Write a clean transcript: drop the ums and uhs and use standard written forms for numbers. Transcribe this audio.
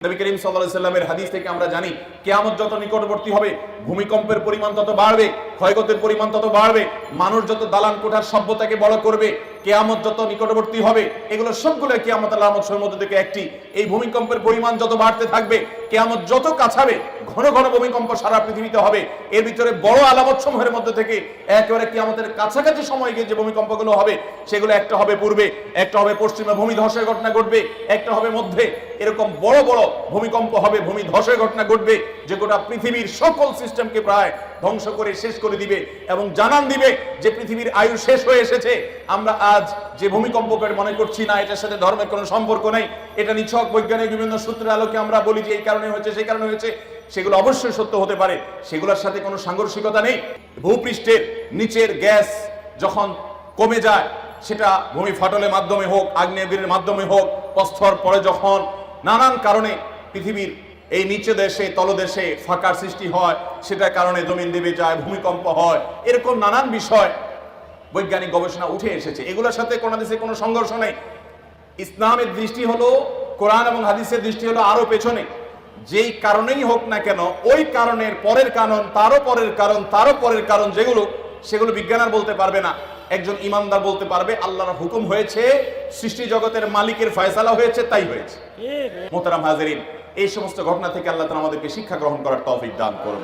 নবী করিম সাল্লাল্লাহু আলাইহি সাল্লামের হাদিস থেকে আমরা জানি কিয়ামত যত নিকটবর্তী হবে ভূমিকম্পের পরিমাণ তত বাড়বে, ক্ষয়ক্ষতির পরিমাণ তত বাড়বে, মানুষ যত দালান কোঠার সভ্যতাকে বড় করবে, কিয়ামত যত নিকটবর্তী হবে, এগুলো সবগুলো কিয়ামতের আলামতের মধ্যে থেকে একটি। এই ভূমিকম্পের পরিমাণ যত বাড়তে থাকবে, কিয়ামত যত কাছাবে, ঘন ঘন ভূমিকম্প সারা পৃথিবীতে হবে। এর ভিতরে বড় আলামত সমূহের মধ্যে থেকে একেবারে কিয়ামতের কাছাকাছি সময় গিয়ে যে ভূমিকম্পগুলো হবে সেগুলো একটা হবে পূর্বে, একটা হবে পশ্চিমে ভূমি ধসের ঘটনা ঘটবে, একটা হবে মধ্যে। এরকম বড় বড় ভূমিকম্প হবে, ভূমি ধসের ঘটনা ঘটবে, যে গোটা পৃথিবীর সকল সিস্টেমকে প্রায় ধ্বংস করে শেষ করে দিবে এবং জানান দিবে যে পৃথিবীর আয়ু শেষ হয়ে এসেছে। আমরা আজ যে ভূমিকম্পকে মনে করছি না এটার সাথে ধর্মের কোনো সম্পর্ক নেই, এটা নিছক বৈজ্ঞানিক বিভিন্ন সূত্রের আলোকে আমরা বলি যে এই কারণে হয়েছে সেই কারণে হয়েছে, সেগুলো অবশ্যই সত্য হতে পারে, সেগুলোর সাথে কোনো সাংঘর্ষিকতা নেই। ভূপৃষ্ঠের নিচের গ্যাস যখন কমে যায়, সেটা ভূমি ফাটলের মাধ্যমে হোক, আগ্নেয়গিরির মাধ্যমে হোক, প্রস্তর পরে যখন নানান কারণে পৃথিবীর এই নিচে দেশে তলদেশে ফাঁকার সৃষ্টি হয়, সেটার কারণে জমিন দেবে যায়, ভূমিকম্প হয়, এরকম নানান বিষয় বৈজ্ঞানিক গবেষণা উঠে এসেছে। এগুলোর সাথে কোনো দেশে কোনো সংঘর্ষ নেই। ইসলামের দৃষ্টি হলো, কোরআন এবং হাদিসের দৃষ্টি হলো আরো পেছনে। যেই কারণেই হোক না কেন, ওই কারণের পরের কারণ, তারও পরের কারণ, তারও পরের কারণ, সেগুলো বিজ্ঞান আর বলতে পারবে না। একজন ইমানদার বলতে পারবে আল্লাহর হুকুম হয়েছে, সৃষ্টি জগতের মালিকের ফয়সালা হয়েছে, তাই হয়েছে। মোহতারাম হাজেরিন, এই সমস্ত ঘটনা থেকে আল্লাহ তাআলা আমাদেরকে শিক্ষা গ্রহণ করার তৌফিক দান করুন।